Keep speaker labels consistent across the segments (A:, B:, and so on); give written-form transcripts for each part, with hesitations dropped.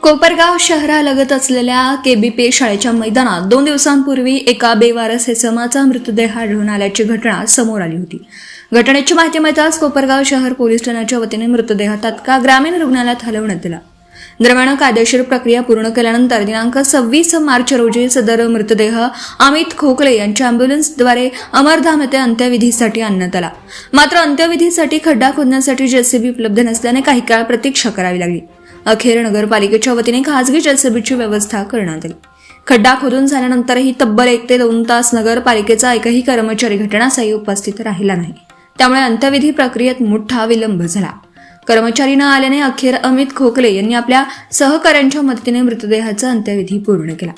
A: कोपरगाव शहरालगत असलेल्या केबीपी शाळेच्या मैदानात 2 दिवसांपूर्वी एका बेवारस इसमाचा मृतदेह आढळून आल्याची घटना समोर आली होती. घटनेची माहिती मिळताच कोपरगाव शहर पोलीस ठाण्याच्या वतीने मृतदेह तात्काळ ग्रामीण रुग्णालयात हलवण्यात आला. दरम्यान कायदेशीर प्रक्रिया पूर्ण केल्यानंतर दिनांक 26 मार्च रोजी सदर मृतदेह अमित खोकले यांच्या अँब्युलन्सद्वारे अमरधाम येथे अंत्यविधीसाठी आणण्यात आला. मात्र अंत्यविधीसाठी खड्डा खोदण्यासाठी जेसीबी उपलब्ध नसल्याने काही काळ प्रतीक्षा करावी लागली. अखेर नगरपालिकेच्या वतीने खासगी जेसीबीची व्यवस्था करण्यात आली. खड्डा खोदून झाल्यानंतरही तब्बल 1 ते 2 तास नगरपालिकेचा एकही कर्मचारी घटनास्थळी उपस्थित राहिला नाही. त्यामुळे अंत्यविधी प्रक्रियेत मोठा विलंब झाला. कर्मचारी न आल्याने अखेर अमित खोकले यांनी आपल्या सहकाऱ्यांच्या मदतीने मृतदेहाचा अंत्यविधी पूर्ण केला.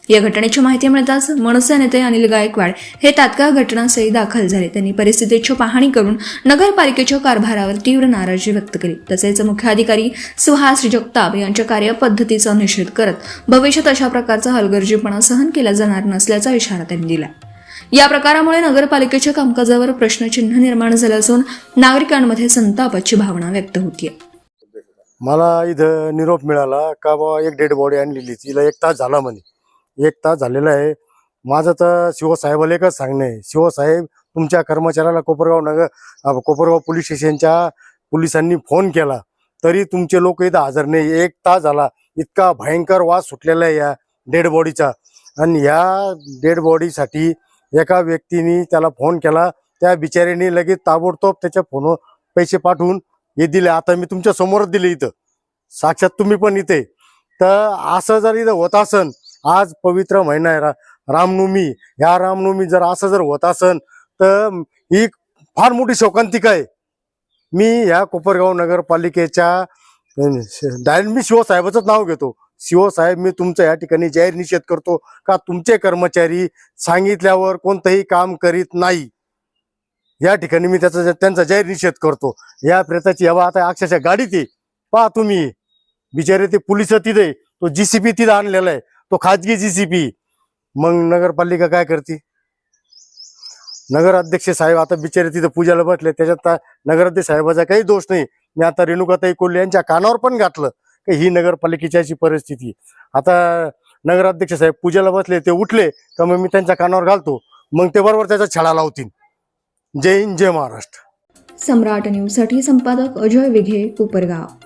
A: या घटनेची माहिती मिळताच मनसे नेते अनिल गायकवाड हे तात्काळ घटनास्थळी दाखल झाले. त्यांनी परिस्थितीची पाहणी करून नगरपालिकेच्या कारभारावर तीव्र नाराजी व्यक्त केली. तसेच मुख्याधिकारी सुहास जगताप यांच्या कार्यपद्धतीचा निषेध करत भविष्यात अशा प्रकारचा हलगर्जीपणा सहन केला जाणार नसल्याचा इशारा त्यांनी दिला. या प्रकारामुळे नगरपालिकेच्या कामकाजावर प्रश्नचिन्ह निर्माण झालं असून नागरिकांमध्ये संतापाची भावना व्यक्त होतीये.
B: मला इथं निरोप मिळाला का बाबा एक डेड बॉडी आणलेली, तिला 1 तास झाला म्हणे. 1 तास झालेला आहे. माझं तर शिवसाहेबाला एकच सांगणं आहे, शिवसाहेब तुमच्या कर्मचाऱ्याला कोपरगाव पोलीस स्टेशनच्या पोलिसांनी फोन केला तरी तुमचे लोक इथं हजर नाही. 1 तास झाला. इतका भयंकर वास सुटलेला आहे या डेड बॉडीचा. आणि या डेड बॉडीसाठी एका व्यक्तीने त्याला फोन केला, त्या बिचाऱ्याने लगेच ताबडतोब त्याच्या फोनवर पैसे पाठवून हे दिले. आता मी तुमच्या समोरच दिले, इथं साक्षात तुम्ही पण इथे. तर असं जर इथं होत असन, आज पवित्र महिना आहे रामनवमी, ह्या रामनवमी जर असं जर होत असन तर ही फार मोठी शोकांतिका आहे. मी ह्या कोपरगाव नगरपालिकेच्या डायरेक्ट मी शिवसाहेबाचंच नाव घेतो. शिवसाहेब, मी तुमचा या ठिकाणी जाहीर निषेध करतो का तुमचे कर्मचारी सांगितल्यावर कोणतंही काम करीत नाही. या ठिकाणी मी त्यांचा जाहीर निषेध करतो. या प्रेताची हवा आता अक्षरशः गाडीत आहे. पहा तुम्ही, बिचारे ते पोलिस तिथे, तो जीसीपी तिथं आणलेला आहे, तो खाजगी जीसीपी. मग नगरपालिका काय करते? नगर अध्यक्ष साहेब आता बिचारे तिथं पूजाला बसले, त्याच्यात नगराध्यक्ष साहेबाचा काही दोष नाही. मी आता रेणुकाताई कोल्हे यांच्या कानावर पण घातलं की ही नगरपालिकेची अशी परिस्थिती. आता नगराध्यक्ष साहेब पूजेला बसले, ते उठले तर मग मी त्यांच्या कानावर घालतो, मग ते बरोबर त्याचा छळा लावतील. जय हिंद, जय महाराष्ट्र.
A: सम्राट न्यूजसाठी संपादक अजय विघे, कोपरगाव.